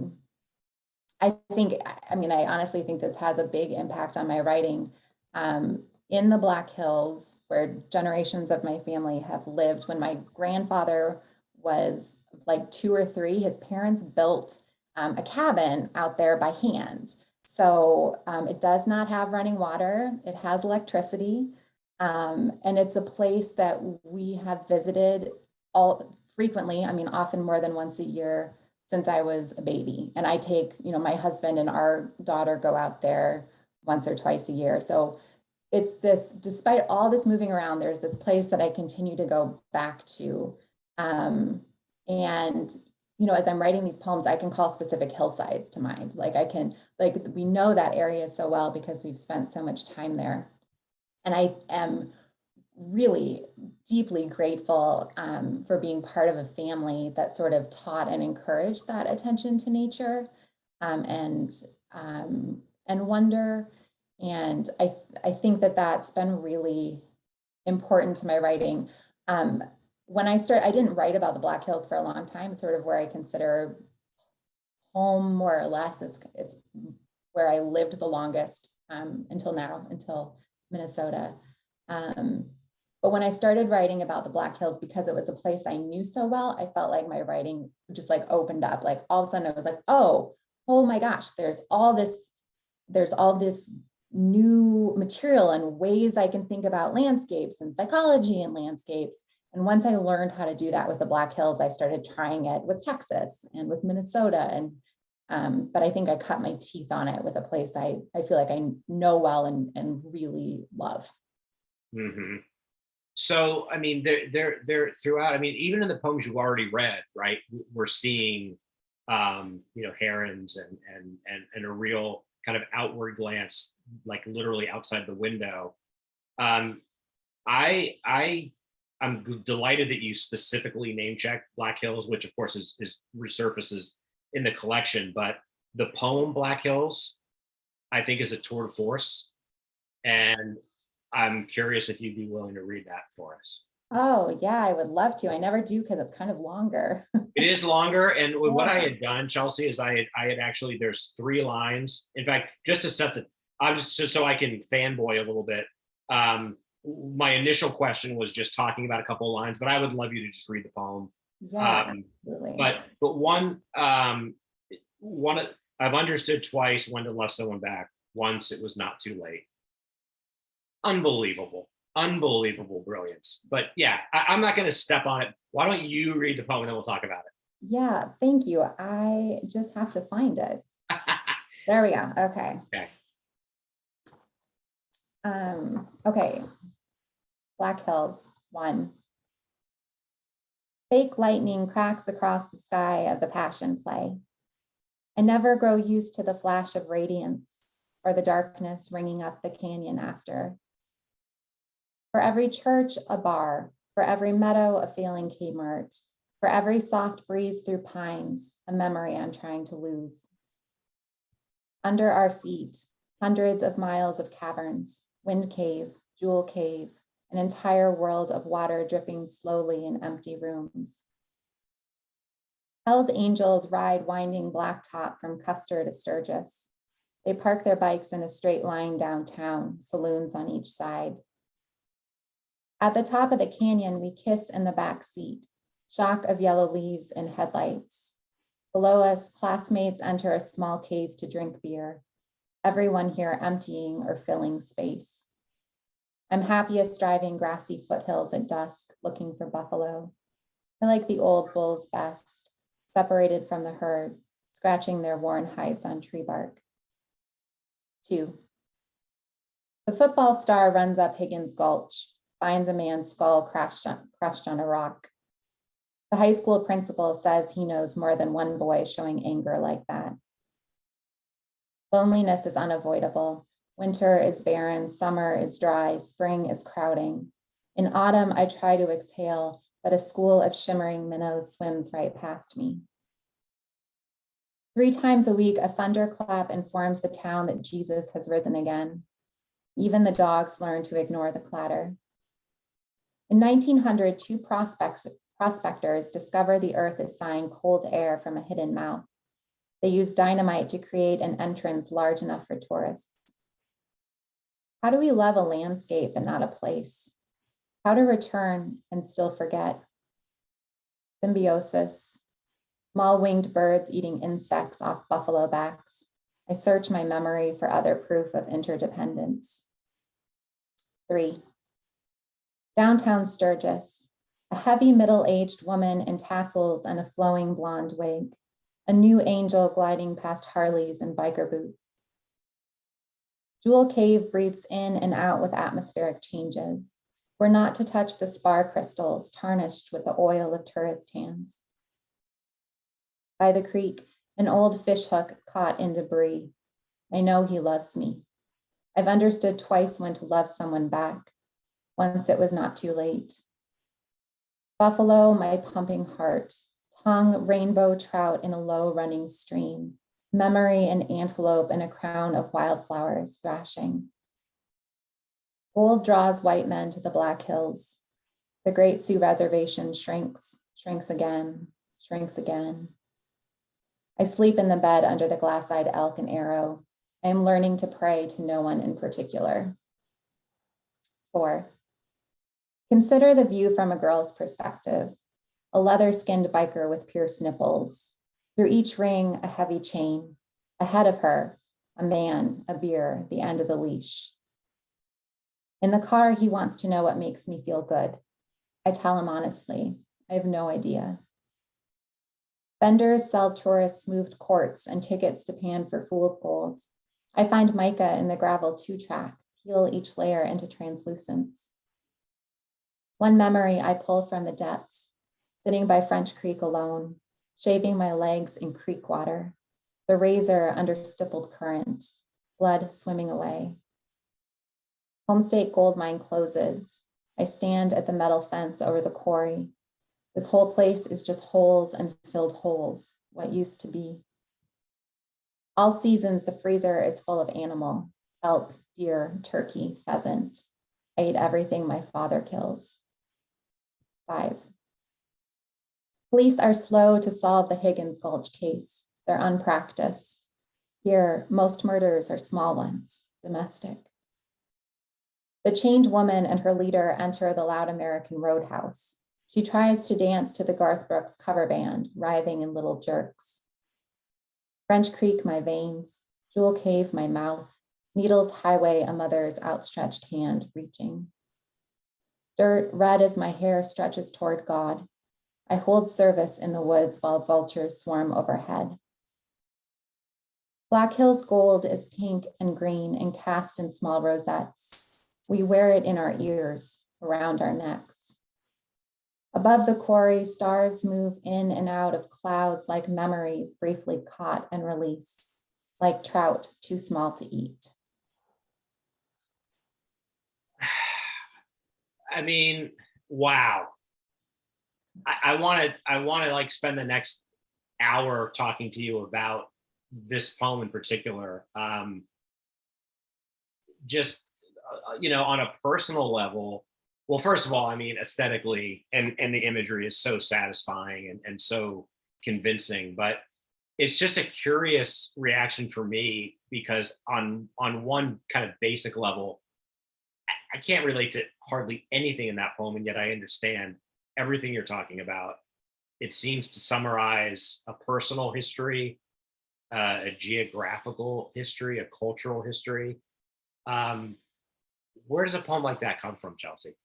honestly think this has a big impact on my writing. In the Black Hills, where generations of my family have lived, when my grandfather was like 2 or 3, his parents built a cabin out there by hand. So it does not have running water. It has electricity. And it's a place that we have visited all frequently. I mean, often more than once a year since I was a baby. And I take, my husband and our daughter go out there once or twice a year. So it's this, despite all this moving around, there's this place that I continue to go back to. And as I'm writing these poems, I can call specific hillsides to mind. We know that area so well because we've spent so much time there. And I am really deeply grateful for being part of a family that sort of taught and encouraged that attention to nature and wonder. And I think that that's been really important to my writing. When I didn't write about the Black Hills for a long time. It's sort of where I consider home, more or less. It's where I lived the longest until Minnesota. But when I started writing about the Black Hills, because it was a place I knew so well, I felt like my writing just like opened up. Like all of a sudden I was like, oh my gosh, there's all this new material and ways I can think about landscapes and psychology and landscapes. And once I learned how to do that with the Black Hills, I started trying it with Texas and with Minnesota. And but I think I cut my teeth on it with a place I feel like I know well and really love. Mm-hmm. So, I mean, they're throughout. I mean, even in the poems you've already read, right? We're seeing, herons and a real kind of outward glance, like literally outside the window. I'm delighted that you specifically name checked Black Hills, which of course is resurfaces in the collection. But the poem Black Hills, I think, is a tour de force, and I'm curious if you'd be willing to read that for us. Oh yeah, I would love to. I never do because it's kind of longer. It is longer, and what I Yeah. had done, Chelsea, is I had actually, there's 3 lines. In fact, just to set the, I'm just so I can fanboy a little bit. my initial question was just talking about a couple of lines, but I would love you to just read the poem. Yeah, Um, absolutely. but one I've understood twice when to love someone back. Once it was not too late. Unbelievable, unbelievable brilliance. But yeah, I'm not going to step on it. Why don't you read the poem and then we'll talk about Yeah, thank you. I just have to find it. it. There we go. Okay. Okay. Okay. Black Hills 1. Fake lightning cracks across the sky of the passion play. I never grow used to the flash of radiance or the darkness ringing up the canyon after. For every church, a bar. For every meadow, a failing Kmart. For every soft breeze through pines, a memory I'm trying to lose. Under our feet, hundreds of miles of caverns, wind cave, jewel cave, an entire world of water dripping slowly in empty rooms. Hell's angels ride winding blacktop from Custer to Sturgis. They park their bikes in a straight line downtown, saloons on each side. At the top of the canyon, we kiss in the back seat, shock of yellow leaves and headlights. Below us, classmates enter a small cave to drink beer, everyone here emptying or filling space. I'm happiest driving grassy foothills at dusk, looking for buffalo. I like the old bulls best, separated from the herd, scratching their worn hides on tree bark. 2. The football star runs up Higgins Gulch, finds a man's skull crushed on a rock. The high school principal says he knows more than one boy showing anger like that. Loneliness is unavoidable. Winter is barren, summer is dry, spring is crowding. In autumn, I try to exhale, but a school of shimmering minnows swims right past me. 3 times a week, a thunderclap informs the town that Jesus has risen again. Even the dogs learn to ignore the clatter. In 1900, 2 prospectors discover the earth is sighing cold air from a hidden mouth. They use dynamite to create an entrance large enough for tourists. How do we love a landscape and not a place? How to return and still forget? Symbiosis. Small winged birds eating insects off buffalo backs. I search my memory for other proof of interdependence. 3. Downtown Sturgis. A heavy middle-aged woman in tassels and a flowing blonde wig. A new angel gliding past Harleys and biker boots. Jewel Cave breathes in and out with atmospheric changes. We're not to touch the spar crystals tarnished with the oil of tourist hands. By the creek, an old fish hook caught in debris. I know he loves me. I've understood twice when to love someone back. Once it was not too late. Buffalo, my pumping heart. Tongue, rainbow trout in a low running stream. Memory, an antelope in a crown of wildflowers thrashing. Gold draws white men to the Black Hills. The Great Sioux Reservation shrinks, shrinks again, shrinks again. I sleep in the bed under the glass-eyed elk and arrow. I am learning to pray to no one in particular. 4. Consider the view from a girl's perspective. A leather-skinned biker with pierced nipples. Through each ring, a heavy chain. Ahead of her, a man, a beer, the end of the leash. In the car, he wants to know what makes me feel good. I tell him honestly, I have no idea. Vendors sell tourists smoothed quartz and tickets to pan for fool's gold. I find mica in the gravel 2-track, peel each layer into translucence. One memory I pull from the depths, sitting by French Creek alone, shaving my legs in creek water, the razor under stippled current, blood swimming away. Homestake gold mine closes. I stand at the metal fence over the quarry. This whole place is just holes and filled holes, what used to be. All seasons, the freezer is full of animal, elk, deer, turkey, pheasant. I eat everything my father kills. 5. Police are slow to solve the Higgins Gulch case. They're unpracticed. Here, most murders are small ones, domestic. The chained woman and her leader enter the loud American roadhouse. She tries to dance to the Garth Brooks cover band, writhing in little jerks. French Creek, my veins, Jewel Cave, my mouth, Needles Highway, a mother's outstretched hand reaching. Dirt, red as my hair, stretches toward God. I hold service in the woods while vultures swarm overhead. Black Hill's gold is pink and green and cast in small rosettes. We wear it in our ears, around our necks. Above the quarry, stars move in and out of clouds like memories briefly caught and released, like trout too small to eat. I mean, wow. I want to like spend the next hour talking to you about this poem in particular. Just, on a personal level, well, first of all, I mean, aesthetically and the imagery is so satisfying and so convincing, but it's just a curious reaction for me because on one kind of basic level, I can't relate to hardly anything in that poem, and yet I understand everything you're talking about. It seems to summarize a personal history, a geographical history, a cultural history. Where does a poem like that come from, Chelsea?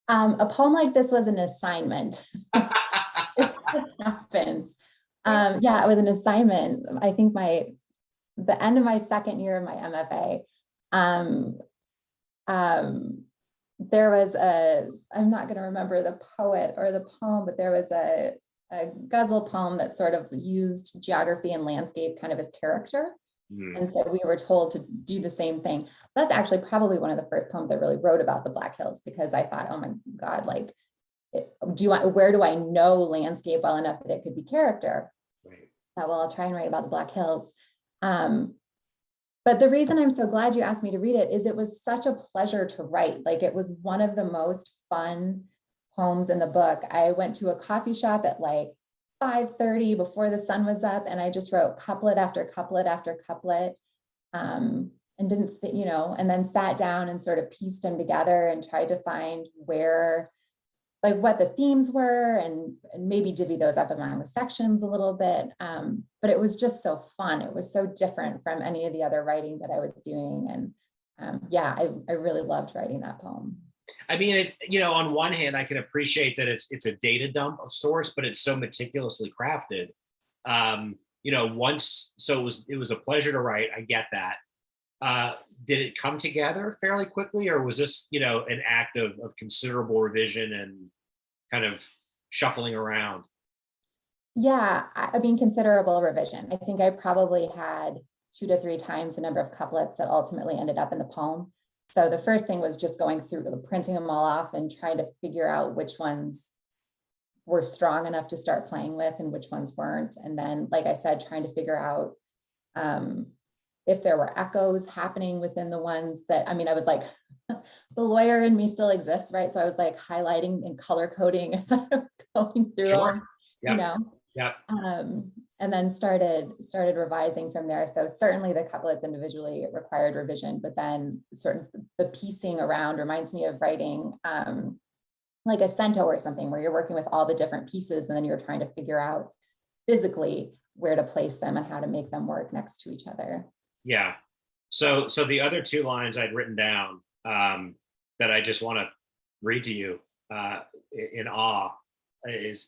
A poem like this was an assignment. It's what happened. Yeah, it was an assignment. I think the end of my second year of my MFA, there was I'm not going to remember the poet or the poem, but there was a ghazal poem that sort of used geography and landscape kind of as character. And so we were told to do the same thing. That's actually probably one of the first poems I really wrote about the Black Hills, because I thought, oh my God, like, where do I know landscape well enough that it could be character? Right. Well, I'll try and write about the Black Hills. But the reason I'm so glad you asked me to read it is it was such a pleasure to write. Like, it was one of the most fun poems in the book. I went to a coffee shop at like 5:30 before the sun was up, and I just wrote couplet after couplet after couplet, and didn't, and then sat down and sort of pieced them together and tried to find where, like, what the themes were, and maybe divvy those up among the sections a little bit. But it was just so fun. It was so different from any of the other writing that I was doing. And yeah, I really loved writing that poem. I mean, on one hand, I can appreciate that it's a data dump of sorts, but it's so meticulously crafted. So it was a pleasure to write. I get that. Did it come together fairly quickly, or was this, an act of considerable revision and kind of shuffling around? Yeah, I mean, considerable revision. I think I probably had 2 to 3 times the number of couplets that ultimately ended up in the poem. So the first thing was just going through, printing them all off and trying to figure out which ones were strong enough to start playing with and which ones weren't. And then, like I said, trying to figure out if there were echoes happening within the ones that, I was like, the lawyer in me still exists, right? So I was like highlighting and color coding as I was going through them, Yep. Yep. And then started revising from there. So certainly the couplets individually required revision, but then sort of the piecing around reminds me of writing like a cento or something, where you're working with all the different pieces and then you're trying to figure out physically where to place them and how to make them work next to each other. Yeah. So the other 2 lines I'd written down that I just want to read to you in awe is,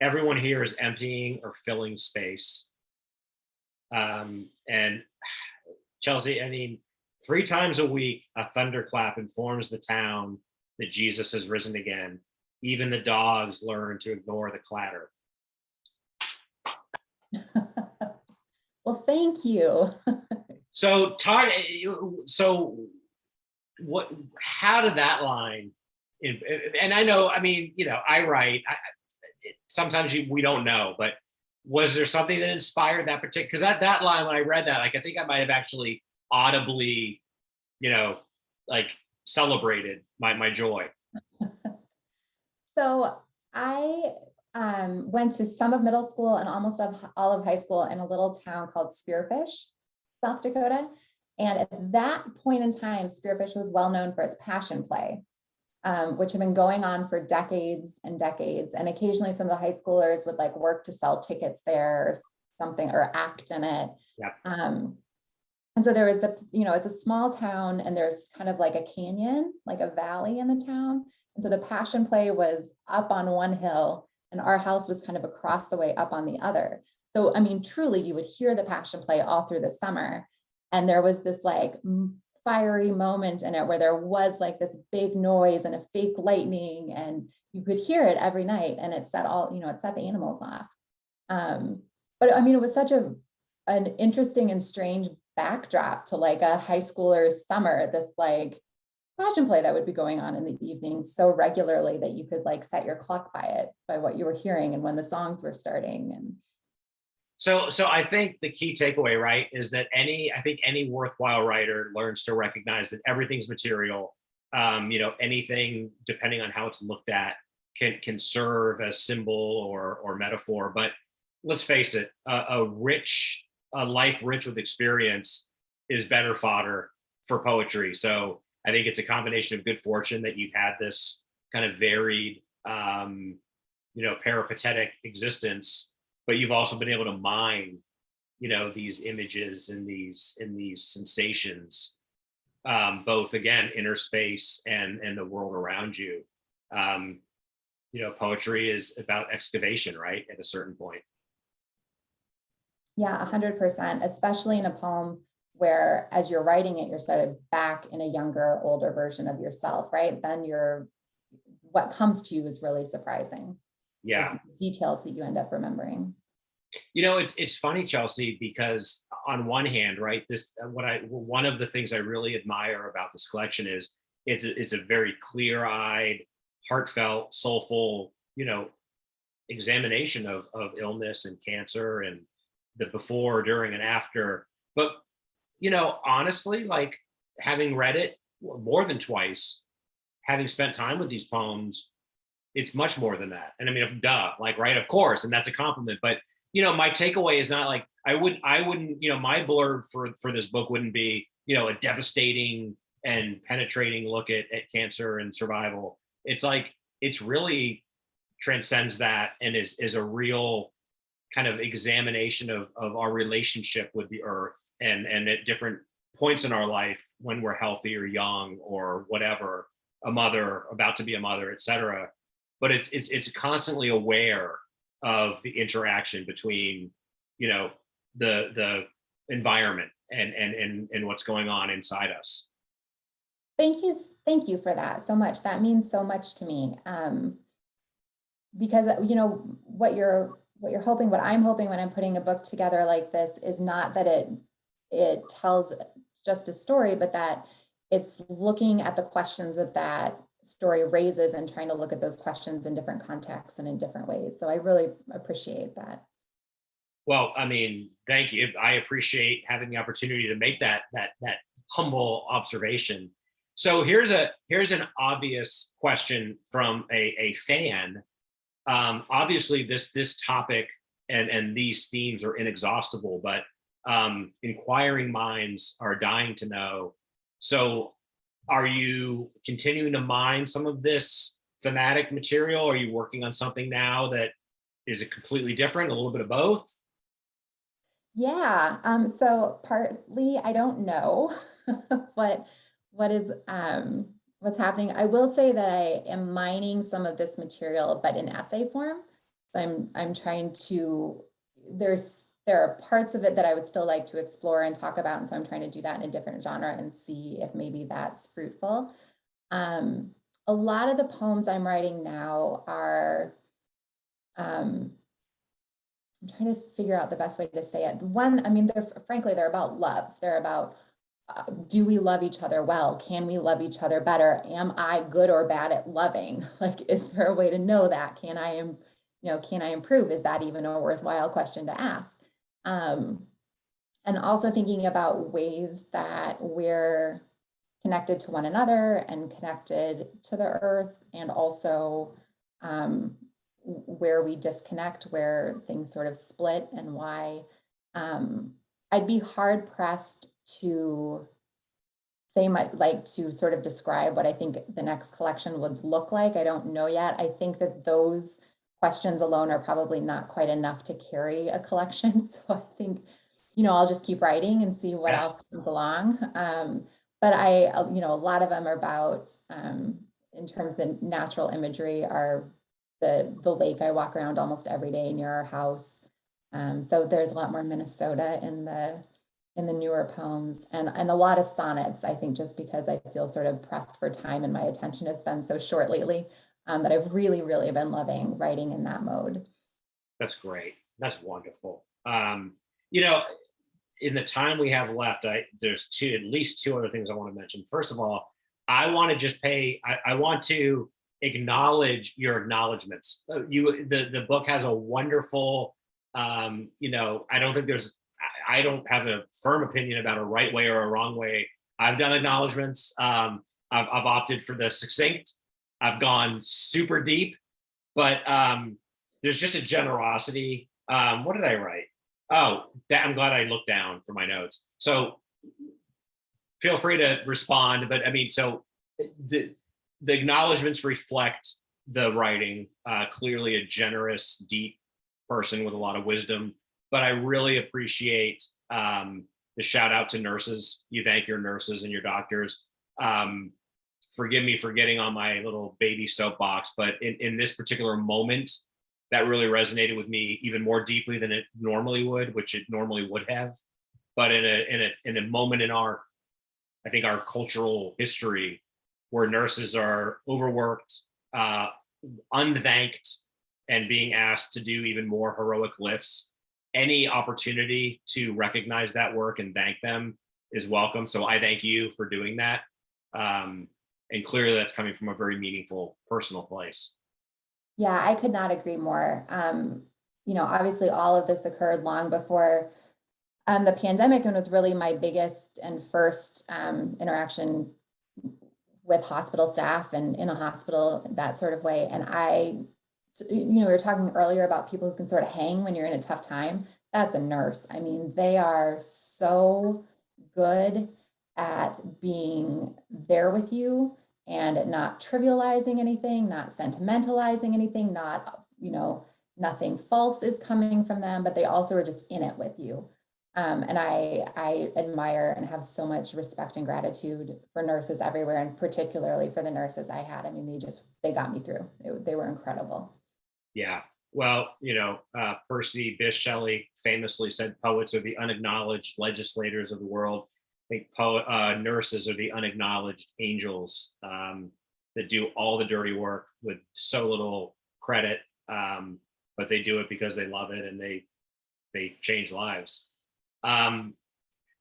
everyone here is emptying or filling space. And Chelsea, I mean, 3 times a week, a thunderclap informs the town that Jesus has risen again. Even the dogs learn to ignore the clatter. Well, thank you. So how did that line, and I know, I write, sometimes we don't know, but was there something that inspired that particular, because that line, when I read that, like, I think I might have actually audibly, like, celebrated my joy. So I went to some of middle school and almost all of high school in a little town called Spearfish, South Dakota. And at that point in time, Spearfish was well known for its passion play, which had been going on for decades and decades. And occasionally some of the high schoolers would like work to sell tickets there or something, or act in it. Yep. And so there was it's a small town and there's kind of like a canyon, like a valley in the town. And so the passion play was up on one hill and our house was kind of across the way up on the other. So, I mean, truly you would hear the passion play all through the summer. And there was this like fiery moment in it where there was like this big noise and a fake lightning and you could hear it every night and it set it set the animals off. But I mean, it was such an interesting and strange backdrop to like a high schooler's summer, this like passion play that would be going on in the evenings so regularly that you could like set your clock by it, by what you were hearing and when the songs were starting. And so I think the key takeaway, right, is that any worthwhile writer learns to recognize that everything's material. Anything, depending on how it's looked at, can serve as symbol or metaphor. But let's face it, a life rich with experience is better fodder for poetry. So I think it's a combination of good fortune that you've had this kind of varied, peripatetic existence, but you've also been able to mine, these images and these sensations, both again, inner space and the world around you. Poetry is about excavation, right? At a certain point. yeah, 100%, especially in a poem where as you're writing it, you're sort of back in a younger, older version of yourself, right? Then what comes to you is really surprising. Yeah. Details that you end up remembering. It's funny, Chelsea, because on one hand, right, one of the things I really admire about this collection is it's a very clear-eyed, heartfelt, soulful, examination of illness and cancer and the before, during, and after. But honestly, like, having read it more than twice, having spent time with these poems, it's much more than that. And I mean, right, of course, and that's a compliment. But my takeaway is not like I wouldn't, my blurb for this book wouldn't be, a devastating and penetrating look at cancer and survival. It's like, it's really transcends that and is a real kind of examination of our relationship with the earth and at different points in our life when we're healthy or young or whatever, a mother, about to be a mother, etc. But it's constantly aware of the interaction between, the environment and what's going on inside us. Thank you for that so much. That means so much to me. Because what I'm hoping when I'm putting a book together like this is not that it tells just a story, but that it's looking at the questions that story raises and trying to look at those questions in different contexts and in different ways. So I really appreciate that. Well, I mean, thank you. I appreciate having the opportunity to make that humble observation. So here's an obvious question from a fan. Obviously this topic and these themes are inexhaustible, but inquiring minds are dying to know. So are you continuing to mine some of this thematic material? Are you working on something now that is completely different, a little bit of both? Yeah, so partly I don't know what is what's happening. I will say that I am mining some of this material, but in essay form. I'm trying to, there are parts of it that I would still like to explore and talk about. And so I'm trying to do that in a different genre and see if maybe that's fruitful. A lot of the poems I'm writing now are, I'm trying to figure out the best way to say it. One, I mean, they're about love. They're about, do we love each other well? Can we love each other better? Am I good or bad at loving? Like, is there a way to know that? Can I improve? Is that even a worthwhile question to ask? And also thinking about ways that we're connected to one another and connected to the earth, and also where we disconnect, where things sort of split, and why. I'd be hard pressed to say much, like to sort of describe what I think the next collection would look like. I don't know yet. I think that those questions alone are probably not quite enough to carry a collection. So I think, I'll just keep writing and see what else comes along. But a lot of them are about, in terms of the natural imagery, are the lake I walk around almost every day near our house. So there's a lot more Minnesota in the newer poems, and a lot of sonnets, I think, just because I feel sort of pressed for time and my attention has been so short lately, that I've really, really been loving writing in that mode. That's great. That's wonderful. In the time we have left, there's at least two other things I want to mention. First of all, I want to just I want to acknowledge your acknowledgments. The book has a wonderful, I don't think I don't have a firm opinion about a right way or a wrong way. I've done acknowledgments. I've opted for the succinct. I've gone super deep, but there's just a generosity. What did I write? Oh, I'm glad I looked down for my notes. So feel free to respond. But I mean, so the acknowledgments reflect the writing. Clearly a generous, deep person with a lot of wisdom. But I really appreciate the shout out to nurses. You thank your nurses and your doctors. Forgive me for getting on my little baby soapbox, but in this particular moment, that really resonated with me even more deeply than it normally would, which it normally would have. But in a moment in I think our cultural history, where nurses are overworked, unthanked, and being asked to do even more heroic lifts, any opportunity to recognize that work and thank them is welcome. So I thank you for doing that. And clearly that's coming from a very meaningful personal place. Yeah, I could not agree more. Obviously all of this occurred long before the pandemic, and was really my biggest and first interaction with hospital staff and in a hospital, that sort of way. And we were talking earlier about people who can sort of hang when you're in a tough time. That's a nurse. I mean, they are so good at being there with you and not trivializing anything, not sentimentalizing anything, nothing false is coming from them, but they also are just in it with you. And I admire and have so much respect and gratitude for nurses everywhere, and particularly for the nurses I had. I mean, they got me through. They were incredible. Yeah. Well, Percy Bysshe Shelley famously said poets are the unacknowledged legislators of the world. I think nurses are the unacknowledged angels that do all the dirty work with so little credit, but they do it because they love it and they change lives.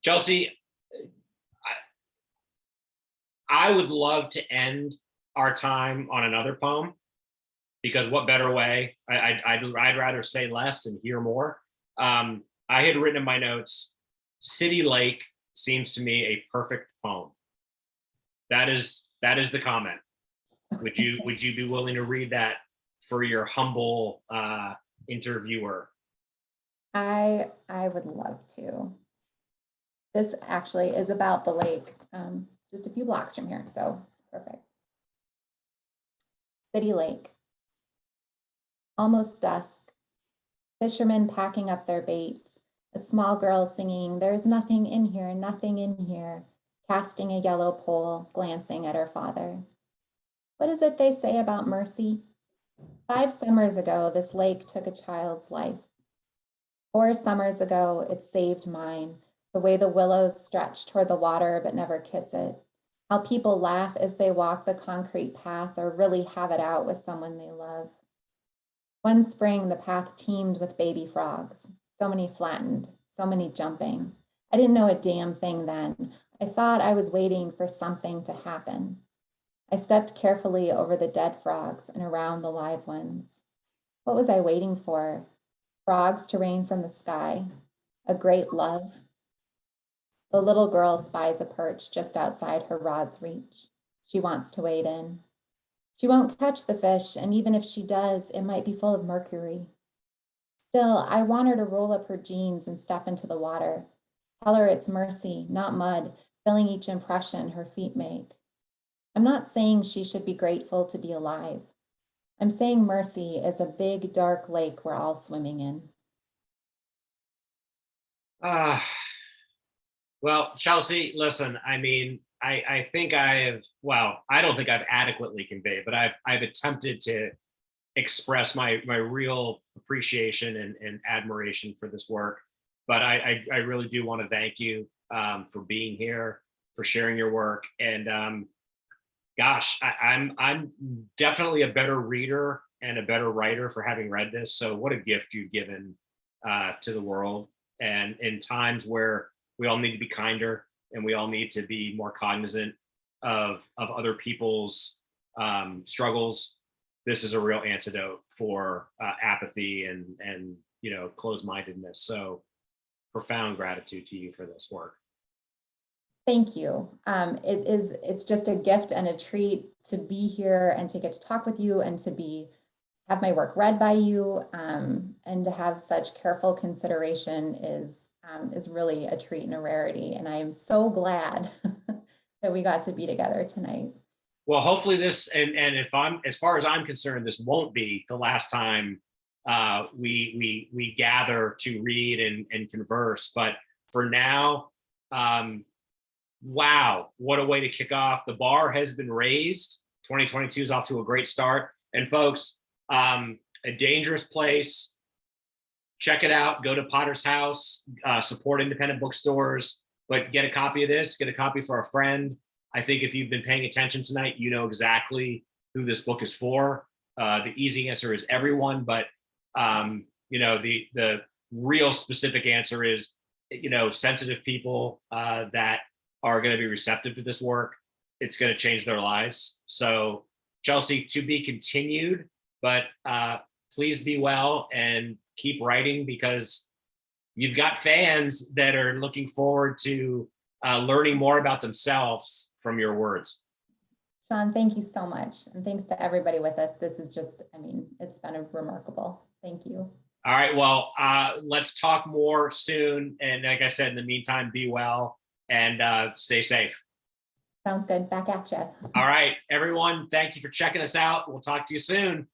Chelsea, I would love to end our time on another poem, because what better way? I'd rather say less and hear more. I had written in my notes, City Lake seems to me a perfect poem. That is the comment. Would you be willing to read that for your humble interviewer? I would love to. This actually is about the lake, just a few blocks from here, so it's perfect. City Lake. Almost dusk. Fishermen packing up their bait. A small girl singing, "There's nothing in here, nothing in here," casting a yellow pole, glancing at her father. What is it they say about mercy? 5 summers ago, this lake took a child's life. 4 summers ago, it saved mine, the way the willows stretch toward the water but never kiss it. How people laugh as they walk the concrete path or really have it out with someone they love. One spring, the path teemed with baby frogs, so many flattened, so many jumping. I didn't know a damn thing then. I thought I was waiting for something to happen. I stepped carefully over the dead frogs and around the live ones. What was I waiting for? Frogs to rain from the sky, a great love. The little girl spies a perch just outside her rod's reach. She wants to wade in. She won't catch the fish, and even if she does, it might be full of mercury. Still, I want her to roll up her jeans and step into the water. Tell her it's mercy, not mud, filling each impression her feet make. I'm not saying she should be grateful to be alive. I'm saying mercy is a big, dark lake we're all swimming in. Uh, well, Chelsea, listen, I mean, I think I have, well, I don't think I've adequately conveyed, but I've attempted to express my real appreciation and admiration for this work. But I really do want to thank you for being here, for sharing your work. And gosh, I'm definitely a better reader and a better writer for having read this. So what a gift you've given to the world. And in times where we all need to be kinder and we all need to be more cognizant of other people's struggles, this is a real antidote for apathy and closed-mindedness. So profound gratitude to you for this work. Thank you. It's just a gift and a treat to be here and to get to talk with you and to have my work read by you, and to have such careful consideration is really a treat and a rarity. And I am so glad that we got to be together tonight. Well, hopefully this, and if I'm, as far as I'm concerned, this won't be the last time we gather to read and converse. But for now, wow, what a way to kick off. The bar has been raised. 2022 is off to a great start. And folks, a dangerous place. Check it out. Go to Potter's House, support independent bookstores, but get a copy of this, get a copy for a friend. I think if you've been paying attention tonight, you know exactly who this book is for. The easy answer is everyone, but the real specific answer is, sensitive people that are going to be receptive to this work. It's going to change their lives. So Chelsea, to be continued, but please be well and keep writing, because you've got fans that are looking forward to learning more about themselves from your words. Sean, thank you so much. And thanks to everybody with us. This is just, it's been remarkable. Thank you. All right, well, let's talk more soon. And like I said, in the meantime, be well and stay safe. Sounds good. Back at you. All right, everyone, thank you for checking us out. We'll talk to you soon.